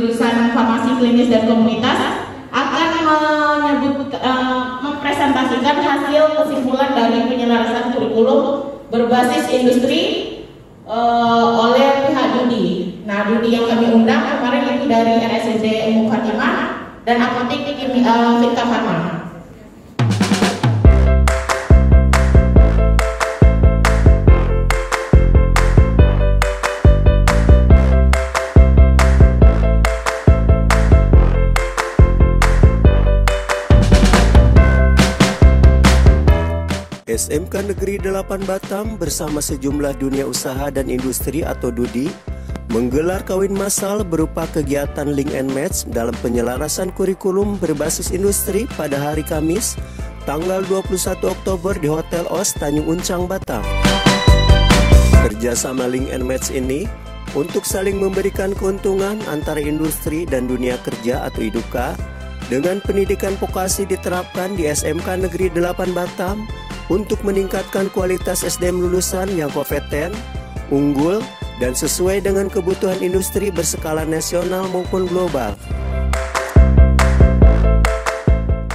jurusan farmasi klinis dan komunitas akan mempresentasikan hasil kesimpulan dari penyelarasan kurikulum berbasis industri oleh pihak Dudi. Nah, Dudi yang kami undang kemarin itu dari RSUD Umu Fatimah dan Apotek Vita Farma. SMK Negeri 8 Batam bersama sejumlah dunia usaha dan industri atau DUDI menggelar kawin massal berupa kegiatan link and match dalam penyelarasan kurikulum berbasis industri pada hari Kamis, tanggal 21 Oktober di Hotel Os Tanjung Uncang, Batam. Kerjasama link and match ini untuk saling memberikan keuntungan antara industri dan dunia kerja atau IDUKA dengan pendidikan vokasi diterapkan di SMK Negeri 8 Batam untuk meningkatkan kualitas SDM lulusan yang kompeten, unggul, dan sesuai dengan kebutuhan industri berskala nasional maupun global.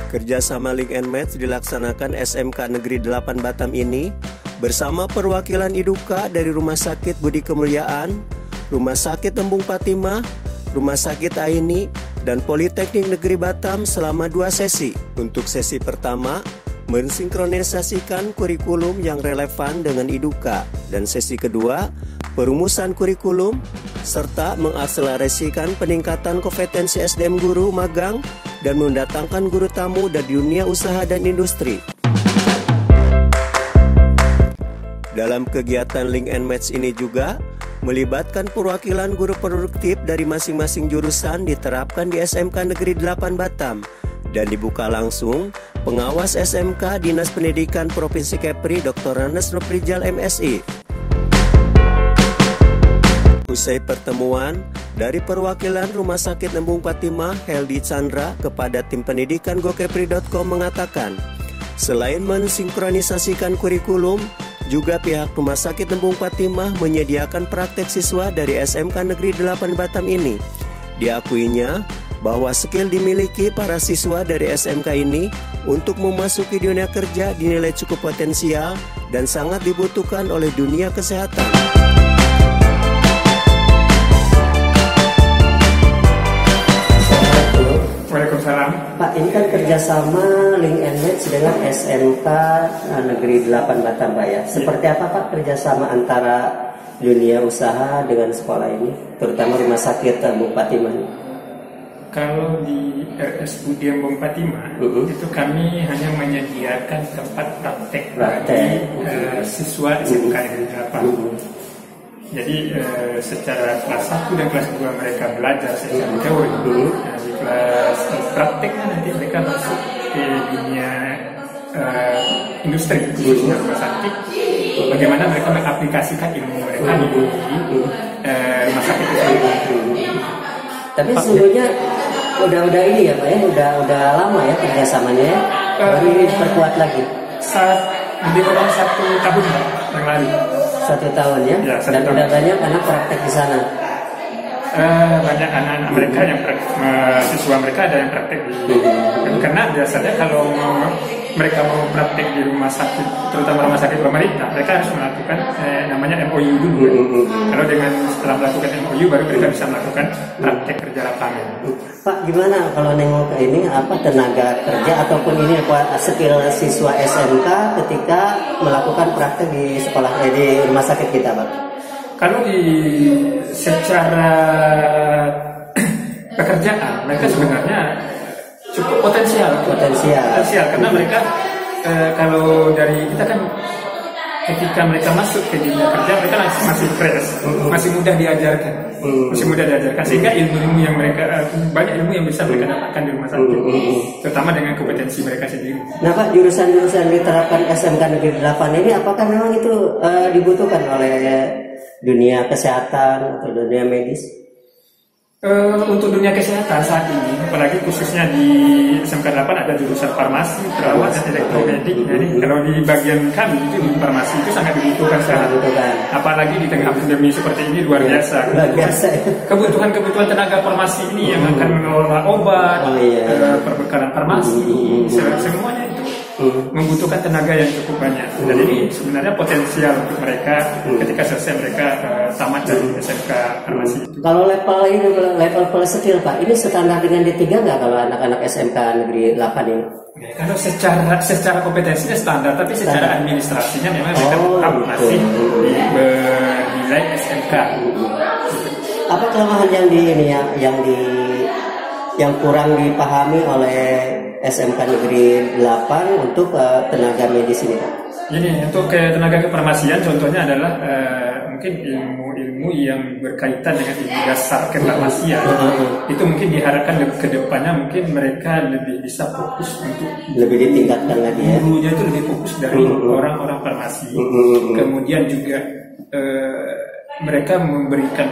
Kerjasama link and match dilaksanakan SMK Negeri 8 Batam ini bersama perwakilan IDUKA dari Rumah Sakit Budi Kemuliaan, Rumah Sakit Embung Fatimah, Rumah Sakit Aini, dan Politeknik Negeri Batam selama 2 sesi. Untuk sesi pertama, mensinkronisasikan kurikulum yang relevan dengan IDUKA, dan sesi kedua, perumusan kurikulum, serta mengakselerasikan peningkatan kompetensi SDM guru magang dan mendatangkan guru tamu dari dunia usaha dan industri. Dalam kegiatan link and match ini juga melibatkan perwakilan guru produktif dari masing-masing jurusan diterapkan di SMK Negeri 8 Batam dan dibuka langsung pengawas SMK Dinas Pendidikan Provinsi Kepri Dr. Ranes Noprijal MSI. Usai pertemuan, dari perwakilan Rumah Sakit Embung Fatimah, Heldi Chandra kepada tim pendidikan gokepri.com mengatakan, selain mensinkronisasikan kurikulum, juga pihak Rumah Sakit Embung Fatimah menyediakan praktek siswa dari SMK Negeri 8 Batam ini. Diakuinya bahwa skill dimiliki para siswa dari SMK ini untuk memasuki dunia kerja dinilai cukup potensial dan sangat dibutuhkan oleh dunia kesehatan. Waalaikumsalam. Pak, ini kan kerjasama link and match dengan SMK Negeri 8 Batam, Pak ya. Seperti apa Pak kerjasama antara dunia usaha dengan sekolah ini, terutama Rumah Sakit Embung Fatimah? Kalau di RSUD Embung Fatimah, itu kami hanya menyediakan tempat praktek bagi siswa SMK Negeri 8. Jadi secara kelas 1 dan kelas 2 mereka belajar secara teori. Nah, di kelas prakteknya nanti mereka masuk ke dunia industri, khususnya rumah sakit. Bagaimana mereka mengaplikasikan ilmu mereka di rumah sakit itu. Tapi sesungguhnya udah ini ya Pak ya, udah lama ya kerjasamanya ya. Baru ini diperkuat lagi. Saat lebih kurang 1 tahun yang lalu. 1 tahun ya, dan udah banyak anak praktek di sana. Banyak anak-anak mereka yang siswa mereka ada yang praktek di karena biasanya kalau mereka mau praktek di rumah sakit, terutama rumah sakit pemerintah, mereka harus melakukan namanya MOU dulu. Kalau dengan setelah melakukan MOU baru mereka bisa melakukan praktek kerja lapangan. Pak, gimana kalau nengok ke ini apa tenaga kerja ataupun ini skill siswa SMK ketika melakukan praktek di sekolah di rumah sakit kita, Pak? Kalau di secara pekerjaan mereka sebenarnya cukup potensial karena mereka kalau dari kita kan ketika mereka masuk ke dunia kerja mereka masih fresh, masih mudah diajarkan, sehingga ilmu yang mereka banyak ilmu yang bisa mereka dapatkan di rumah sakit, terutama dengan kompetensi mereka sendiri. Nah Pak, jurusan-jurusan diterapkan SMK Negeri 8 ini apakah memang itu dibutuhkan oleh dunia kesehatan atau dunia medis? Untuk dunia kesehatan saat ini, apalagi khususnya di SMK 8 ada jurusan farmasi, perawat, dan elektromedik. Jadi kalau di bagian kami itu di farmasi itu sangat dibutuhkan sekarang. Apalagi di tengah pandemi seperti ini luar biasa. Kebutuhan tenaga farmasi ini yang akan mengelola obat, perbekalan farmasi, semuanya itu membutuhkan tenaga yang cukup banyak. Dan ini sebenarnya potensial untuk mereka ketika selesai mereka tamat dari SMK farmasi itu. Kalau level plus skill Pak, ini standar dengan D3 nggak kalau anak-anak SMK Negeri 8 ini? Kalau secara kompetensinya standar, tapi secara administrasinya memang mereka tetap masih bernilai SMK. Apa kelemahan yang kurang dipahami oleh SMK Negeri 8 untuk tenaga medis ini Pak? Ini untuk tenaga kefarmasian contohnya adalah mungkin ilmu-ilmu yang berkaitan dengan ilmu dasar kefarmasian. Itu mungkin diharapkan ke depannya mungkin mereka lebih bisa fokus untuk lebih ditingkatkan lagi ya. Gurunya itu lebih fokus dari orang-orang farmasi. Kemudian juga mereka memberikan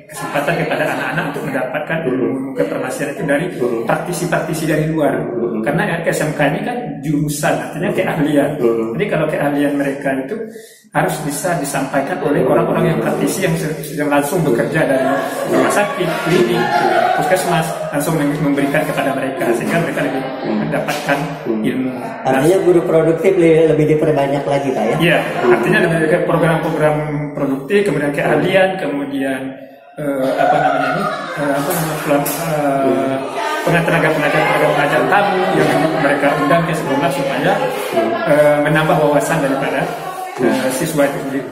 kesempatan kepada anak-anak untuk mendapatkan ilmu kefarmasian itu dari praktisi-praktisi dari luar. Karena SMK ini kan jurusan, artinya keahlian. Jadi kalau keahlian mereka itu harus bisa disampaikan oleh orang-orang yang praktisi yang langsung bekerja dari rumah sakit, klinik, puskesmas, langsung memberikan kepada mereka sehingga mereka lebih mendapatkan ilmu. Artinya guru produktif lebih diperbanyak lagi Pak ya? Iya, artinya lebih ke program-program produktif, kemudian keahlian, kemudian tenaga pengajar tamu yang mereka undang ke sekolah supaya menambah wawasan daripada siswa itu sendiri.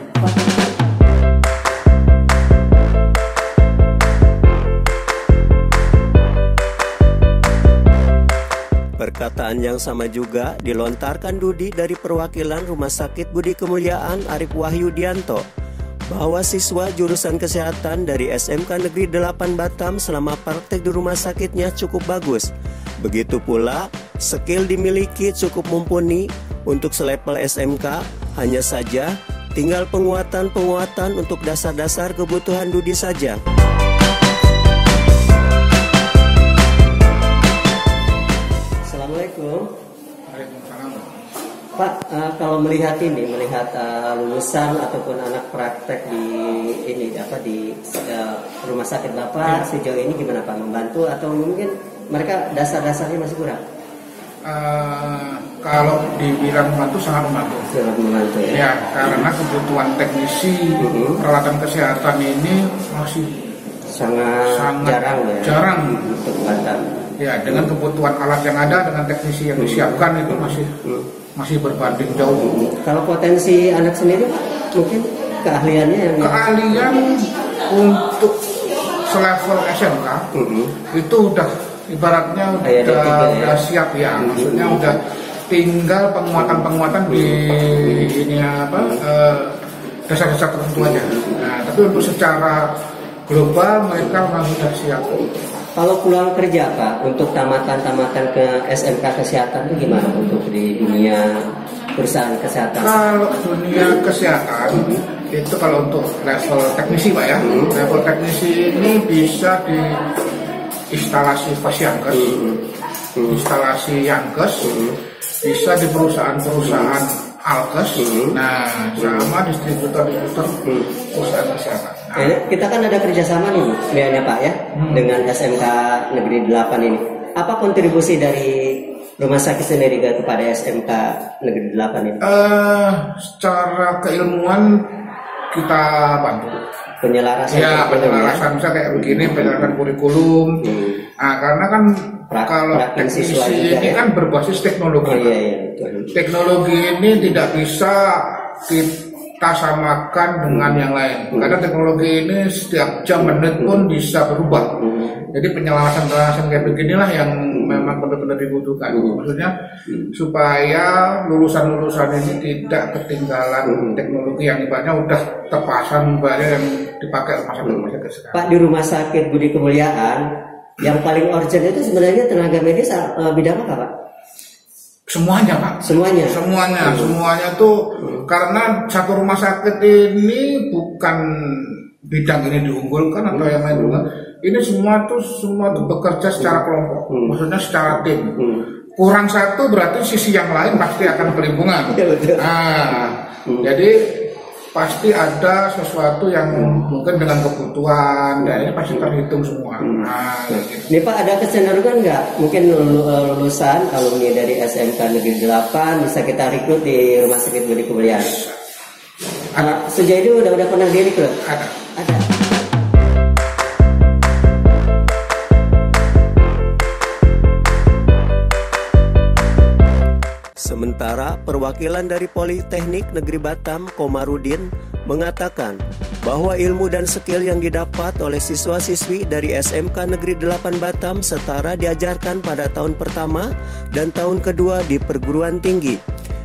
Perkataan yang sama juga dilontarkan Dudi dari perwakilan Rumah Sakit Budi Kemuliaan Arif Wahyudianto bahwa siswa jurusan kesehatan dari SMK Negeri 8 Batam selama praktek di rumah sakitnya cukup bagus. Begitu pula, skill dimiliki cukup mumpuni untuk selevel SMK, hanya saja tinggal penguatan untuk dasar-dasar kebutuhan Dudi saja. Assalamualaikum. Pak, kalau melihat lulusan ataupun anak praktek di rumah sakit Bapak sejauh ini gimana Pak? Membantu atau mungkin mereka dasar-dasarnya masih kurang? Kalau dibilang membantu sangat membantu. Ya, karena kebutuhan teknisi peralatan kesehatan ini masih sangat jarang untuk Batam. Ya, dengan kebutuhan alat yang ada, dengan teknisi yang disiapkan itu masih berbanding jauh. Kalau potensi anak sendiri Pak, mungkin keahlian untuk selevel SMK itu udah ibaratnya udah siap ya, maksudnya udah tinggal penguatan di dasar-dasar tertentu aja. Nah, tapi untuk secara global mereka memang sudah siap. Kalau pulang kerja Pak, untuk tamatan ke SMK Kesehatan itu gimana untuk di dunia perusahaan kesehatan? Kalau dunia kesehatan itu kalau untuk level teknisi Pak ya, level teknisi ini bisa di instalasi Fasiankes, instalasi Yankes, bisa di perusahaan-perusahaan Alkes, nah sama distributor perusahaan kesehatan. Kita kan ada kerjasama nih kelihatannya Pak ya dengan SMK Negeri 8 ini. Apa kontribusi dari rumah sakit sendiri kepada SMK Negeri 8 ini? Secara keilmuan kita bantu. Penyelarasan. Ya, penyelarasan misalnya kayak begini, penyelarasan kurikulum. Nah, karena kan kalau teknisi ini kan berbasis teknologi. Teknologi ini tidak bisa kita samakan dengan yang lain. Karena teknologi ini setiap jam menit pun bisa berubah. Jadi penyelarasan kayak beginilah yang memang benar-benar dibutuhkan. Maksudnya supaya lulusan-lulusan ini tidak ketinggalan teknologi yang ibaratnya udah terpasang banyak yang dipakai rumah sakit sekarang. Pak, di Rumah Sakit Budi Kemuliaan yang paling urgent itu sebenarnya tenaga medis bidang apa Pak? Semuanya Pak. Semuanya tuh karena satu rumah sakit ini bukan bidang ini diunggulkan atau yang lain juga. Ini semua tuh bekerja secara kelompok, maksudnya secara tim. Kurang satu berarti sisi yang lain pasti akan kelimpungan. Jadi pasti ada sesuatu yang mungkin dengan kebutuhan, ya ini pasti terhitung semua. Gitu. Ini Pak, ada kecenderungan nggak mungkin lulusan alumni dari SMK Negeri 8 bisa kita rekrut di Rumah Sakit Budi Kemuliaan? Ada. Sejauh ini udah pernah direkrut? Ada. Sementara perwakilan dari Politeknik Negeri Batam, Komarudin, mengatakan bahwa ilmu dan skill yang didapat oleh siswa-siswi dari SMK Negeri 8 Batam setara diajarkan pada tahun pertama dan tahun kedua di perguruan tinggi.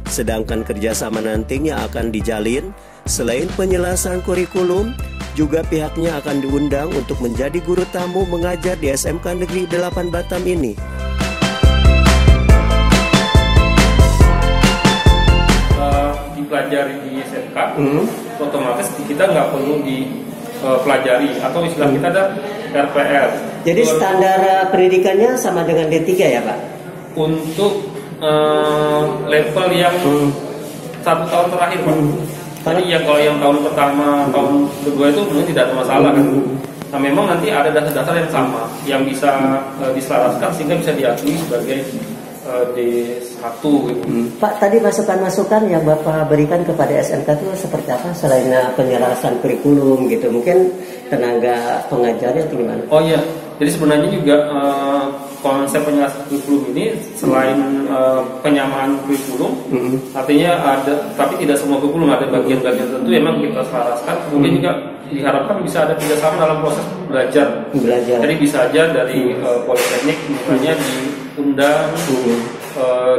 Sedangkan kerjasama nantinya akan dijalin, selain penjelasan kurikulum, juga pihaknya akan diundang untuk menjadi guru tamu mengajar di SMK Negeri 8 Batam ini. Pelajari di SMK, otomatis kita nggak perlu dipelajari atau istilah kita ada RPL. Jadi standar pendidikannya sama dengan D3 ya Pak? Untuk level yang 1 tahun terakhir Pak. Jadi ya kalau yang tahun pertama, tahun kedua itu mungkin tidak ada masalah kan. Nah memang nanti ada dasar-dasar yang sama yang bisa diselaraskan sehingga bisa diakui sebagai D1 gitu. Pak, tadi masukan-masukan yang Bapak berikan kepada SMK itu seperti apa selain penyelarasan kurikulum gitu? Mungkin tenaga pengajarnya atau gimana? Oh iya, jadi sebenarnya juga konsep penyelarasan kurikulum ini selain penyamaan kurikulum, artinya ada, tapi tidak semua kurikulum, ada bagian-bagian tertentu memang kita selaraskan. Kemudian juga diharapkan bisa ada kerjasama dalam proses belajar. Jadi bisa aja dari Politeknik misalnya diundang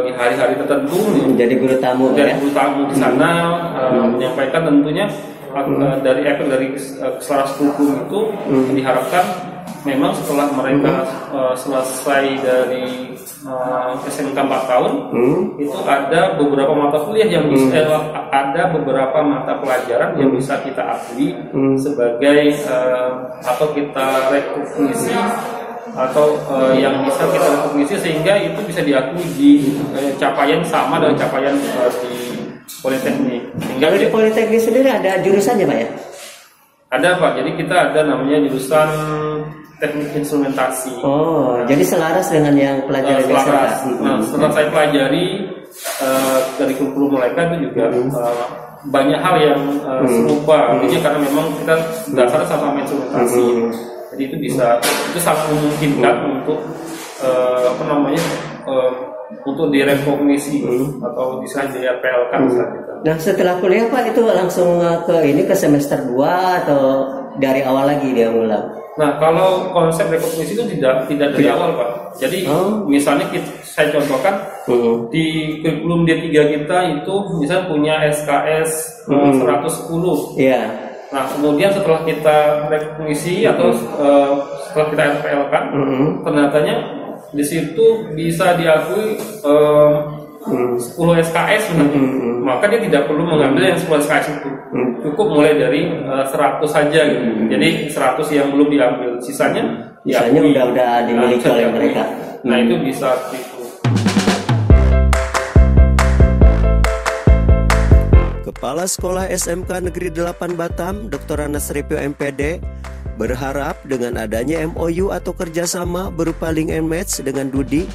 di hari-hari tertentu menjadi guru tamu, guru tamu di sana menyampaikan tentunya dari efek dari keselarasan kurikulum itu diharapkan memang setelah mereka selesai dari SMK 4 tahun itu ada beberapa mata kuliah yang bisa ada beberapa mata pelajaran yang bisa kita akui sebagai atau kita rekognisi atau yang bisa kita rekognisi sehingga itu bisa diakui di capaian sama dengan capaian di Politeknik. Kalau di Politeknik sendiri ada jurusannya Pak ya? Ada Pak, jadi kita ada namanya jurusan Teknik Instrumentasi. Oh, jadi selaras dengan yang pelajaran selaras. Nah, setelah saya pelajari dari kurikulum mereka itu juga banyak hal yang serupa. Jadi karena memang kita dasarnya sama instrumentasi. Jadi itu sangat memungkinkan untuk untuk direkognisi atau bisa di-RPL-kan misalnya. Nah, setelah kuliah Pak itu langsung ke semester 2 atau dari awal lagi dia ngulang? Nah, kalau konsep rekognisi itu tidak dari awal Pak. Jadi misalnya saya contohkan di kurikulum D3 kita itu misalnya punya SKS 110. Iya. Nah, kemudian setelah kita rekognisi atau setelah kita RPL-kan, ternyatanya di situ bisa diakui 10 SKS maka dia tidak perlu mengambil yang 10 SKS itu, cukup mulai dari 100 saja gitu. Jadi 100 yang belum diambil, sisanya udah dimiliki oleh mereka. Nah itu bisa itu. Kepala Sekolah SMK Negeri 8 Batam, Dr. Anas Ripio MPD, berharap dengan adanya MOU atau kerjasama berupa link and match dengan Dudi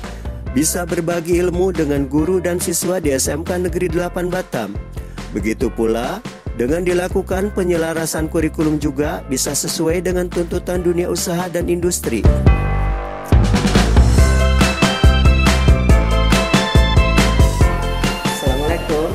bisa berbagi ilmu dengan guru dan siswa di SMK Negeri 8 Batam. Begitu pula dengan dilakukan penyelarasan kurikulum juga bisa sesuai dengan tuntutan dunia usaha dan industri. Assalamualaikum.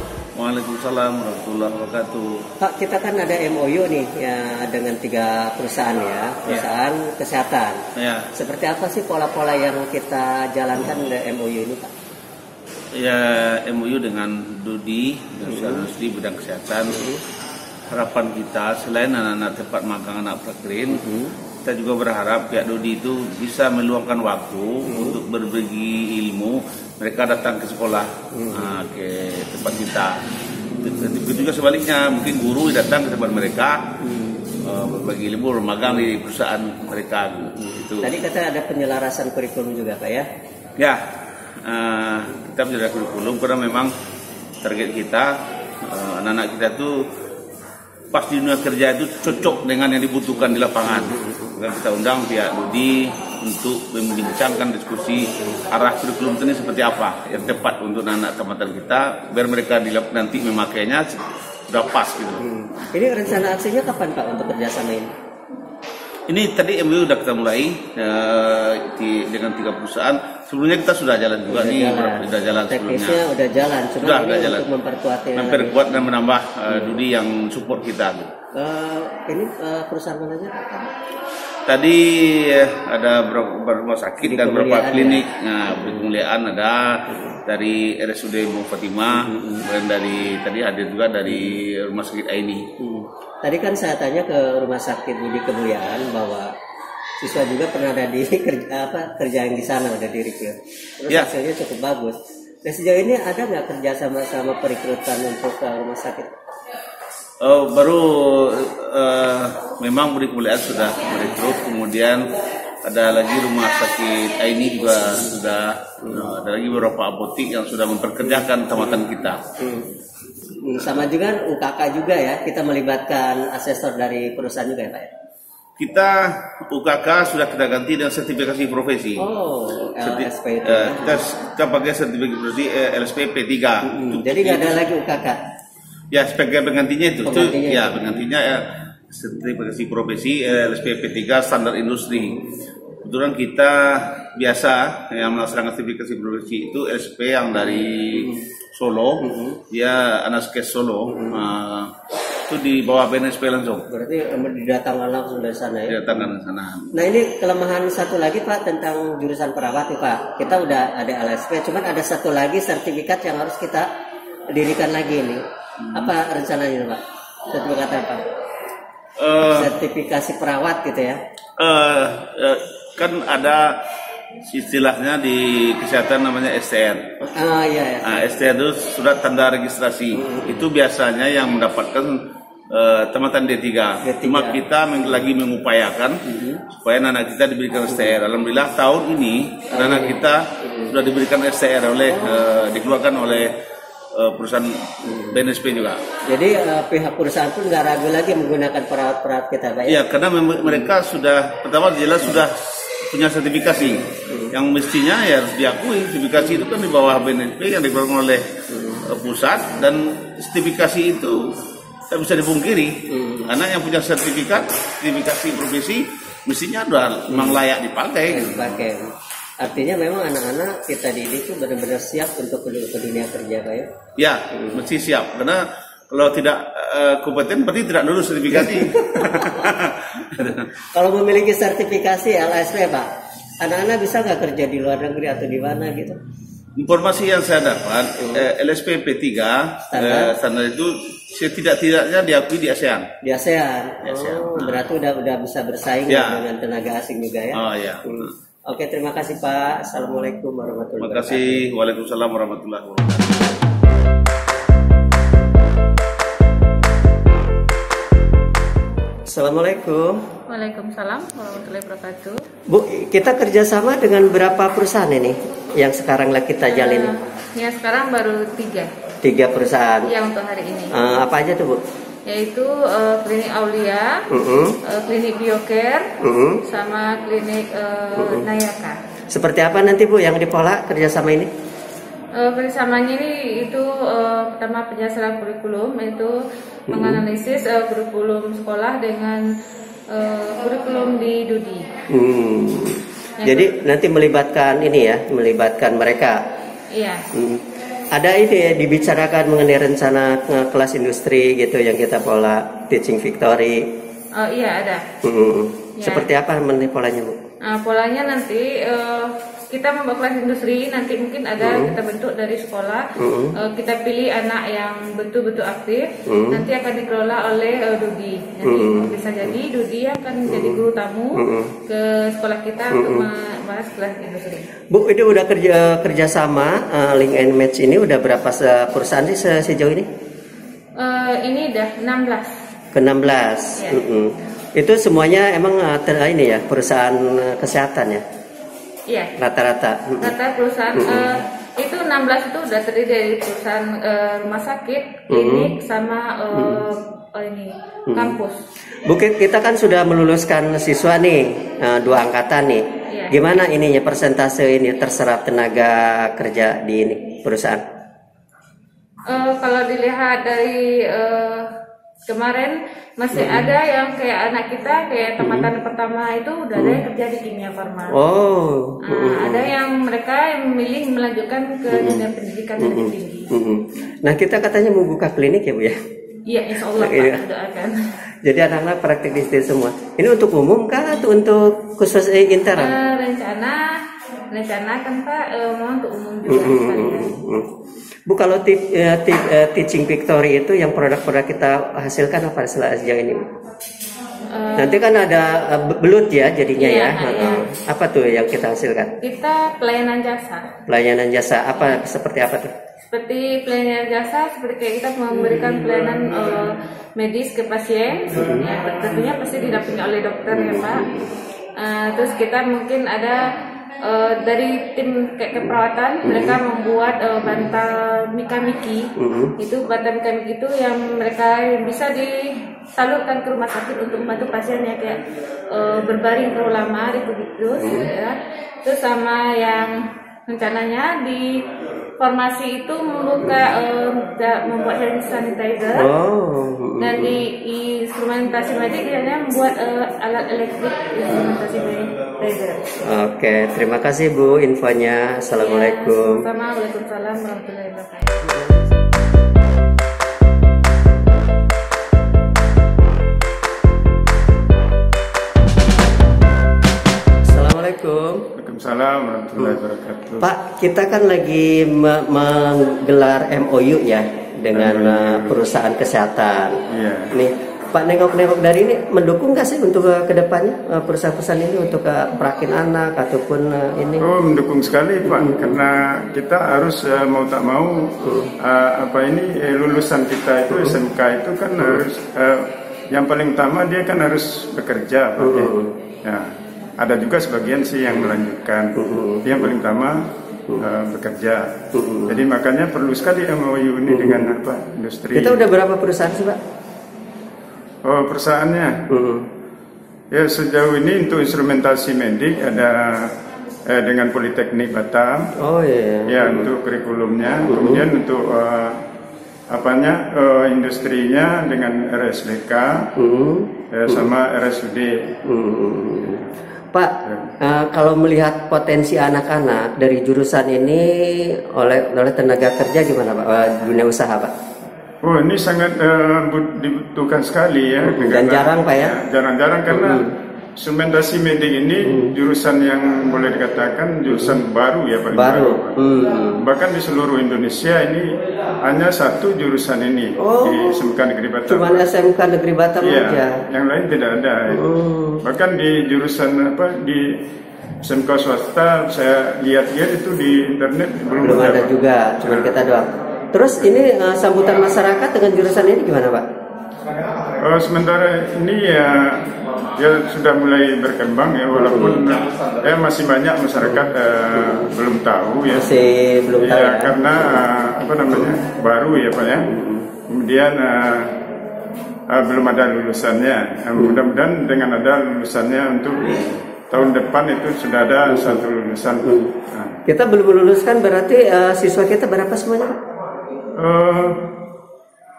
Waalaikumsalam warahmatullahi wabarakatuh. Pak, kita kan ada MOU nih ya dengan 3 perusahaan ya, perusahaan kesehatan. Ya. Seperti apa sih pola-pola yang kita jalankan di MOU ini Pak? Ya, MOU dengan Dudi, perusahaan industri bidang kesehatan. Harapan kita selain anak-anak tempat magang anak prakrin, kita juga berharap pihak Dudi itu bisa meluangkan waktu untuk berbagi ilmu. Mereka datang ke sekolah, ke tempat kita. Begitu juga sebaliknya, mungkin guru datang ke tempat mereka, berbagi ilmu, magang di perusahaan mereka. Itu. Tadi kata ada penyelarasan kurikulum juga Pak ya? Ya, kita menyelarasan kurikulum karena memang target kita anak-anak kita tuh pas di dunia kerja itu cocok dengan yang dibutuhkan di lapangan. Kita undang pihak Dudi untuk membincangkan diskusi arah kurikulum ini seperti apa yang tepat untuk anak-anak tamatan kita, biar mereka nanti memakainya sudah pas gitu. Ini rencana aksinya kapan Pak untuk kerjasama ini? Ini tadi MOU sudah kita mulai dengan 3 perusahaan. Sebelumnya kita sudah jalan juga nih, sudah jalan sebelumnya. Teknisnya udah jalan, cuma sudah ini jalan. Untuk memperkuat dan menambah Dudi yang support kita. Ini perusahaan mana aja? Tadi ada beberapa rumah sakit dan beberapa klinik. Nah, kemuliaan ada dari RSUD Bung Fatimah, dan tadi hadir juga dari rumah sakit Aini. Tadi kan saya tanya ke rumah sakit Budi Kemuliaan bahwa siswa juga pernah ada di kerja yang di sana udah direkrut. Terus hasilnya cukup bagus. Nah sejauh ini ada nggak kerja sama perekrutan untuk rumah sakit? Baru memang Budi Kemuliaan sudah merekrut, kemudian ada lagi rumah sakit Aini juga sudah, ada lagi beberapa apotik yang sudah memperkerjakan tamatan kita. Sama juga UKK juga ya, kita melibatkan asesor dari perusahaan juga ya Pak? Kita UKK sudah kita ganti dengan sertifikasi profesi. LSP itu. Kita pakai sertifikasi profesi LSP P3. Jadi nggak ada lagi UKK? Ya, sebagai penggantinya itu. Penggantinya ya sertifikasi profesi LSP P3 standar industri. Kebetulan kita biasa yang melaksanakan sertifikasi profesi itu LSP yang dari Solo, dia Anaskes Solo, itu di bawah BNSP langsung. Berarti didatangkan langsung dari sana ya? Didatangkan dari sana. Nah ini kelemahan satu lagi Pak tentang jurusan perawat nih Pak. Kita udah ada LSP, cuman ada satu lagi sertifikat yang harus kita dirikan lagi nih. Apa rencananya Pak? Sertifikat apa? Sertifikasi perawat gitu ya? Kan ada istilahnya di kesehatan namanya STR. Iya. Nah, STR itu surat tanda registrasi. Itu biasanya yang mendapatkan tamatan D3. Cuma kita lagi mengupayakan supaya anak kita diberikan STR. Alhamdulillah tahun ini anak kita sudah diberikan STR dikeluarkan oleh perusahaan BNSP juga. Jadi pihak perusahaan pun nggak ragu lagi menggunakan perawat-perawat kita Pak ya? Iya, karena mereka sudah pertama jelas sudah punya sertifikasi yang mestinya ya harus diakui. Sertifikasi itu kan di bawah BNSP yang dikeluarkan oleh pusat, dan sertifikasi itu tidak bisa dipungkiri. Karena yang punya sertifikasi profesi mestinya sudah memang layak dipakai. Artinya memang anak-anak kita didik itu benar-benar siap untuk ke dunia kerja Pak ya? Ya, mesti siap. Karena kalau tidak kompeten berarti tidak lulus sertifikasi. Kalau memiliki sertifikasi LSP Pak, anak-anak bisa nggak kerja di luar negeri atau di mana gitu? Informasi yang saya dapat, LSP P3 standar itu setidak-tidaknya diakui di ASEAN. Di ASEAN. Berarti udah bisa bersaing dengan tenaga asing juga ya? Oh ya. Oke, terima kasih Pak. Assalamualaikum warahmatullahi wabarakatuh. Terima kasih. Waalaikumsalam warahmatullahi wabarakatuh. Assalamualaikum. Waalaikumsalam warahmatullahi wabarakatuh. Bu, kita kerjasama dengan berapa perusahaan ini yang sekarang lagi kita jalin? Ya sekarang baru 3 perusahaan. Ya untuk hari ini. Apa aja tuh Bu? Yaitu klinik Aulia, klinik Biocare, sama klinik Nayaka. Seperti apa nanti Bu yang dipola kerjasama ini? Kerjasamanya ini itu pertama penyelesaian kurikulum, yaitu menganalisis kurikulum sekolah dengan kurikulum di Dudi. Jadi nanti melibatkan melibatkan mereka. Iya. Ada dibicarakan mengenai rencana kelas industri gitu yang kita pola teaching victory. Oh iya ada. Seperti apa polanya Bu? Polanya nanti kita membuat kelas industri, nanti mungkin ada kita bentuk dari sekolah, kita pilih anak yang betul-betul aktif, nanti akan dikelola oleh Dudi. Nanti bisa jadi Dudi akan jadi guru tamu ke sekolah kita untuk membahas kelas industri. Bu, itu udah kerjasama Link and Match ini udah berapa perusahaan sih sejauh ini? Ini udah 16. Ke-16. Ya. Itu semuanya emang ini ya perusahaan kesehatan ya? Iya. Rata-rata. Rata perusahaan itu 16 itu udah terdiri dari perusahaan rumah sakit, klinik sama ini kampus. Bu, kita kan sudah meluluskan siswa nih, 2 angkatan nih. Iya. Gimana ininya persentase ini terserap tenaga kerja di ini perusahaan? Kalau dilihat dari kemarin masih ada yang kayak anak kita kayak tempatan pertama itu udah ada yang kerja di Kimia Farma. Oh. Ada yang mereka yang memilih melanjutkan ke dunia pendidikan yang lebih tinggi. Nah, kita katanya mau buka klinik ya Bu ya? Iya, insya Allah Pak, doakan. Jadi anak-anak praktik di situ semua. Ini untuk umum kah atau untuk khusus intern? Rencana kan Pak mau untuk umum juga sekalian. Bu, kalau Teaching Victory itu yang produk-produk kita hasilkan apa sejauh ini? Nanti kan ada belut ya jadinya iya, ya. Iya. Apa tuh yang kita hasilkan? Kita pelayanan jasa. Pelayanan jasa apa seperti apa tuh? Seperti pelayanan jasa, seperti kayak kita memberikan pelayanan medis ke pasien, ya, tentunya pasti didampingi oleh dokter ya Pak. Terus kita mungkin ada dari tim kayak keperawatan, mereka membuat bantal Mika-Miki. Itu bantal Mika-Miki itu yang mereka bisa disalurkan ke rumah sakit untuk membantu pasien yang kayak berbaring terlalu lama di kubikus, ya. Terus sama yang rencananya di formasi itu membuat hand sanitizer, dan di instrumentasi medik hanya membuat alat elektrik instrumentasi medik. Oke, terima kasih Bu infonya. Assalamualaikum. Sama, waalaikumsalam warahmatullahi wabarakatuh. Waalaikumsalam warahmatullahi wabarakatuh. Pak, kita kan lagi menggelar MOU ya dengan perusahaan kesehatan. Iya. Nih, Pak nengok-nengok dari ini mendukung nggak sih untuk kedepannya perusahaan-perusahaan ini untuk perakin anak ataupun ini? Oh, mendukung sekali Pak, karena kita harus mau tak mau lulusan kita itu SMK itu kan harus yang paling utama dia kan harus bekerja Pak. Ya. Ada juga sebagian sih yang melanjutkan. Yang paling utama bekerja. Jadi makanya perlu sekali MOU ini dengan industri. Kita udah berapa perusahaan sih Pak? Oh, perusahaannya. Ya, sejauh ini untuk instrumentasi medik ada dengan Politeknik Batam. Oh iya. Ya, untuk kurikulumnya. Kemudian untuk industrinya dengan RSBK sama RSUD. Pak, kalau melihat potensi anak-anak dari jurusan ini oleh tenaga kerja gimana Pak? Dunia usaha Pak? Oh, ini sangat dibutuhkan sekali ya. Dan jarang Pak ya? Jarang-jarang karena instrumentasi medik ini jurusan yang boleh dikatakan jurusan baru ya Pak. Baru. Bahkan di seluruh Indonesia ini hanya satu jurusan ini di SMK Negeri Batam. Cuma SMK Negeri Batam aja. Yang lain tidak ada. Bahkan di jurusan di SMK swasta saya lihat-lihat itu di internet belum ada juga, cuma kita doang. Terus ini sambutan masyarakat dengan jurusan ini gimana Pak? Sementara ini ya sudah mulai berkembang ya, walaupun masih banyak masyarakat belum tahu ya. Masih belum tahu ya. Karena baru ya Pak ya. Kemudian belum ada lulusannya. Mudah-mudahan dengan ada lulusannya untuk tahun depan itu sudah ada satu lulusan. Kita belum meluluskan berarti siswa kita berapa semuanya Pak?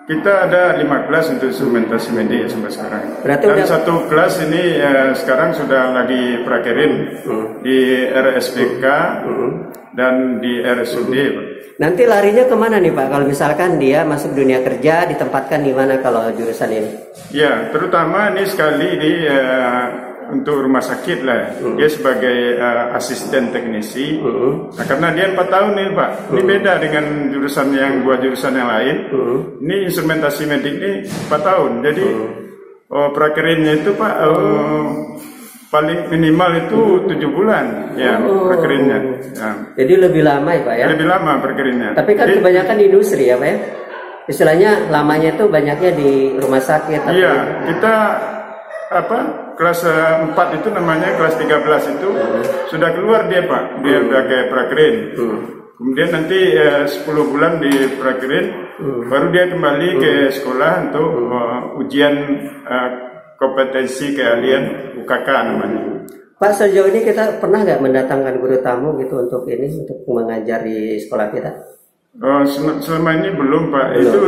Kita ada 5 kelas untuk instrumentasi medik sampai sekarang. Berarti dan satu kelas ini sekarang sudah lagi prakerin di RSBK dan di RSUD. Nanti larinya kemana nih Pak? Kalau misalkan dia masuk dunia kerja, ditempatkan di mana kalau jurusan ini? Ya, terutama ini sekali di untuk rumah sakit lah. Dia sebagai asisten teknisi. Nah, karena dia 4 tahun nih Pak. Ini beda dengan jurusan yang lain. Ini instrumentasi medik ini 4 tahun. Jadi prakerinnya itu Pak paling minimal itu 7 bulan ya prakerinnya. Ya. Jadi lebih lama ya Pak ya? Lebih lama prakerinnya. Tapi kan kebanyakan di industri ya Pak ya? istilahnya lamanya itu banyaknya di rumah sakit. Iya, kita kelas 4 itu namanya kelas 13 itu sudah keluar dia Pak, dia udah kayak prakerin. Kemudian nanti 10 bulan di prakerin, baru dia kembali ke sekolah untuk ujian kompetensi keahlian UKK namanya. Pak, sejauh ini kita pernah nggak mendatangkan guru tamu gitu untuk mengajar di sekolah kita? Selama ini belum Pak, belum. Itu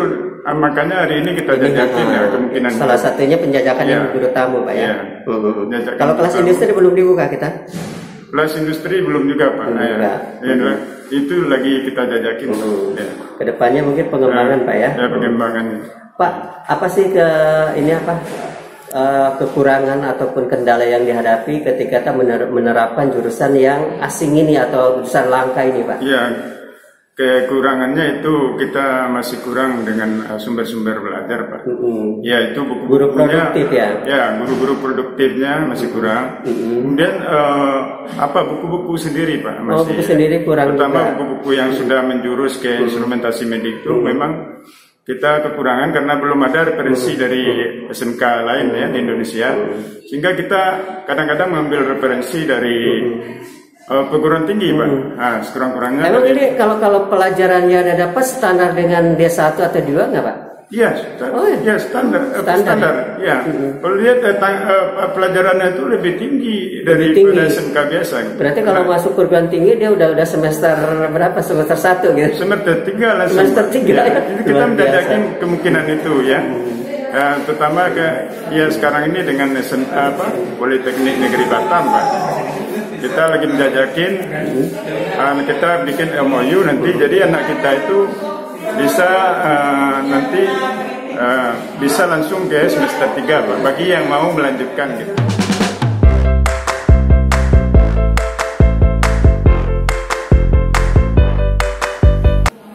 makanya hari ini kita jajakin ya kemungkinan. Salah satunya penjajakan yang guru tamu Pak ya. Kalau kelas industri belum dibuka kita? Kelas industri belum juga Pak. Itu lagi kita jajakin. Kedepannya mungkin pengembangan Pak ya. Ya pengembangan. Pak, apa sih kekurangan ataupun kendala yang dihadapi ketika kita menerapkan jurusan yang asing ini atau jurusan langka ini Pak? Iya, kekurangannya itu kita masih kurang dengan sumber-sumber belajar Pak. Ya itu guru produktif ya? Ya, guru-guru produktifnya masih kurang. Kemudian buku-buku sendiri Pak masih. Buku sendiri kurang. Terutama buku-buku yang sudah menjurus ke instrumentasi medik itu memang kita kekurangan karena belum ada referensi dari SMK lain ya di Indonesia, sehingga kita kadang-kadang mengambil referensi dari perguruan tinggi Pak. Sekurang-kurangnya. Emang ini kalau pelajarannya ada dapat standar dengan D1 atau D2 nggak Pak? Iya, standar. Ya. Kalau lihat pelajarannya itu lebih tinggi daripada SMK biasa. Berarti kalau masuk perguruan tinggi dia udah semester berapa? Semester 1 gitu. Semester 3 lah. Semester 3 ya. Jadi kita menjajakin kemungkinan itu ya. Terutama sekarang ini dengan Politeknik Negeri Batam Pak. Kita lagi menjajakin, kita bikin MOU nanti, jadi anak kita itu bisa nanti bisa langsung ke semester 3 Pak, bagi yang mau melanjutkan gitu.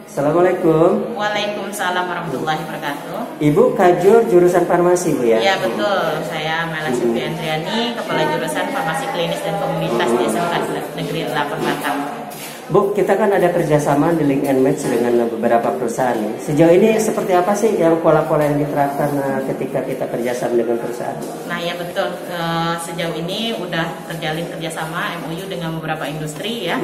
Assalamualaikum. Waalaikumsalam warahmatullahi wabarakatuh. Ibu Kajur jurusan farmasi Bu ya? Iya betul, saya Mela Sylvia Andriani, Kepala Jurusan Farmasi Klinis dan Komunitas di SMK Negeri 8 Batam. Bu, kita kan ada kerjasama di Link and Match dengan beberapa perusahaan. Sejauh ini seperti apa sih yang pola-pola yang diterapkan ketika kita kerjasama dengan perusahaan? Nah ya betul, sejauh ini udah terjalin kerjasama MOU dengan beberapa industri ya.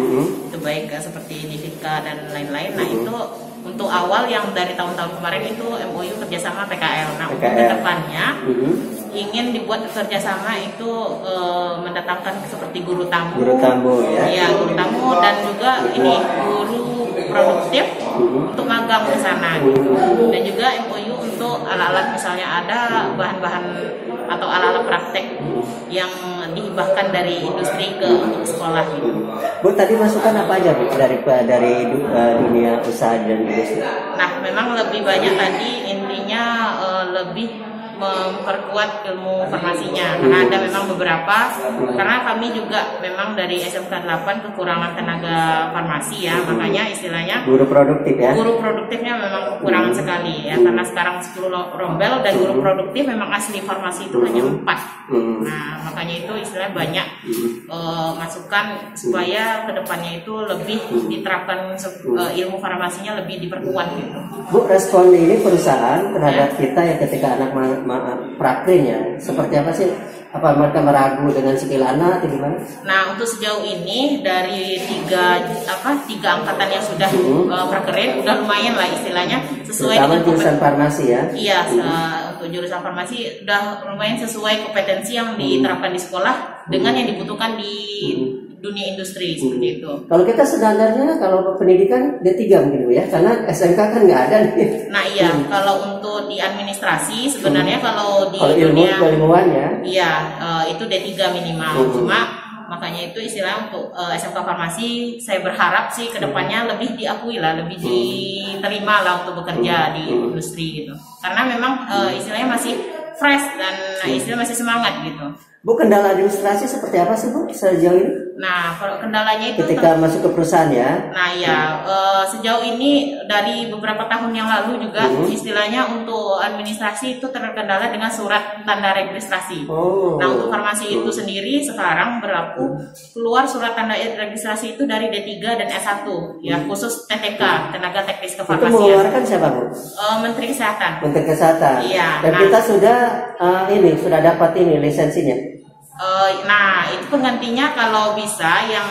Itu baik seperti Divika dan lain-lain. Nah itu untuk awal yang dari tahun-tahun kemarin itu MOU kerjasama PKL. Nah untuk kedepannya ingin dibuat kerjasama itu mendatangkan seperti guru tamu. Guru tamu ya? Iya, guru tamu dan juga ini guru produktif untuk magang ke sana gitu. Dan juga MOU untuk alat-alat, misalnya ada bahan-bahan atau alat-alat praktek yang dihibahkan dari industri untuk sekolah gitu. Bu, tadi masukan apa aja Bu dari dunia usaha dan industri? Nah, memang lebih banyak tadi intinya lebih memperkuat ilmu farmasinya, karena ada memang beberapa, karena kami juga memang dari SMK 8 kekurangan tenaga farmasi ya, makanya istilahnya guru produktif ya, guru produktifnya memang kekurangan sekali ya, karena sekarang 10 rombel dan guru produktif memang asli farmasi itu hanya 4. Nah makanya itu istilahnya banyak masukan supaya kedepannya itu lebih diterapkan ilmu farmasinya lebih diperkuat gitu. Bu, respon ini perusahaan terhadap kita ya ketika anak prakrinnya seperti apa sih? Apa mereka meragu dengan skill anak atau gimana? Nah untuk sejauh ini dari tiga angkatan yang sudah prakerin udah lumayan lah istilahnya sesuai terutama dengan jurusan farmasi ya. Iya, untuk jurusan farmasi udah lumayan sesuai kompetensi yang diterapkan di sekolah dengan yang dibutuhkan di dunia industri seperti itu. Kalau kita standarnya kalau pendidikan D3 mungkin Bu ya, karena SMK kan nggak ada nih. Nah iya, kalau untuk di administrasi sebenarnya kalau di dunia keilmuan ya, iya itu D3 minimal. Cuma makanya itu istilah untuk SMK Farmasi saya berharap sih kedepannya lebih diakui lah, lebih diterima lah untuk bekerja di industri gitu. Karena memang istilahnya masih fresh dan istilah masih semangat gitu. Bu, kendala administrasi seperti apa sih Bu sejauh ini? Nah, kalau kendalanya itu ketika masuk ke perusahaan ya. Nah ya, sejauh ini dari beberapa tahun yang lalu juga istilahnya untuk administrasi itu terkendala dengan surat tanda registrasi. Nah, untuk farmasi itu sendiri sekarang berlaku keluar surat tanda registrasi itu dari D3 dan S1 ya, khusus TTK, tenaga teknis kefarmasian. Itu mengeluarkan siapa Bu? Menteri Kesehatan. Menteri Kesehatan. Iya. Dan kita sudah sudah dapat ini lisensinya. Nah, itu penggantinya kalau bisa yang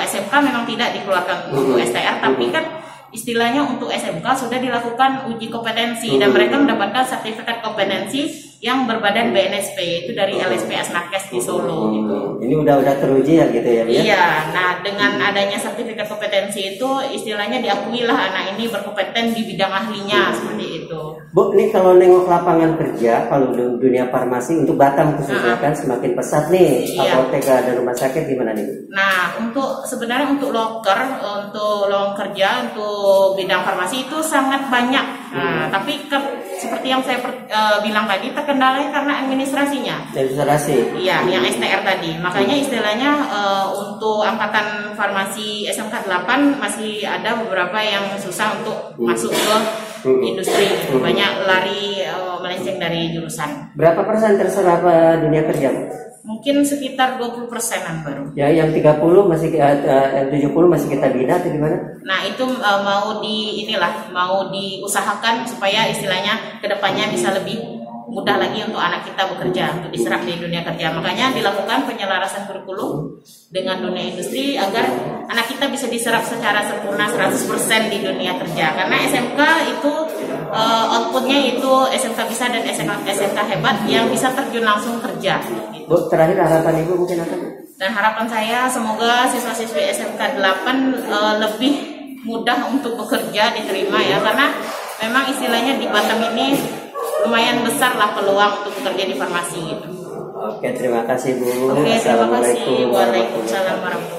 SMK memang tidak dikeluarkan untuk STR, tapi kan istilahnya untuk SMK sudah dilakukan uji kompetensi dan mereka mendapatkan sertifikat kompetensi yang berbadan BNSP, itu dari LSP Asnakes di Solo gitu. Ini udah teruji ya gitu ya? Iya, nah dengan adanya sertifikat kompetensi itu istilahnya diakui lah anak ini berkompeten di bidang ahlinya seperti itu. Bu, ini kalau nengok lapangan kerja, kalau dunia farmasi untuk Batam khususnya kan semakin pesat nih, apotek dan rumah sakit gimana nih? Nah, sebenarnya untuk loker, untuk lowongan kerja, untuk bidang farmasi itu sangat banyak. Nah, tapi seperti yang saya bilang tadi, terkendalanya karena administrasinya. Administrasi. Iya, yang STR tadi. Makanya istilahnya untuk angkatan farmasi SMK 8 masih ada beberapa yang susah untuk masuk ke industri. Banyak lari melenceng dari jurusan. Berapa persen terserap dunia kerja? Mungkin sekitar 20%-an baru. Ya, yang 30 masih 70 masih kita bina atau gimana? Nah, itu mau diusahakan supaya istilahnya kedepannya bisa lebih mudah lagi untuk anak kita bekerja, untuk diserap di dunia kerja. Makanya dilakukan penyelarasan kurikulum dengan dunia industri agar anak kita bisa diserap secara sempurna 100% di dunia kerja. Karena SMK itu outputnya itu SMK bisa dan SMK hebat yang bisa terjun langsung kerja. Gitu. Bu, terakhir harapan Ibu mungkin apa? Dan harapan saya semoga siswa-siswi SMK 8 lebih mudah untuk bekerja, diterima ya, karena memang istilahnya di Batam ini lumayan besar lah peluang untuk bekerja di farmasi gitu. Oke, terima kasih Bu. Oke, terima kasih. Waalaikumsalam warahmatullahi wabarakatuh.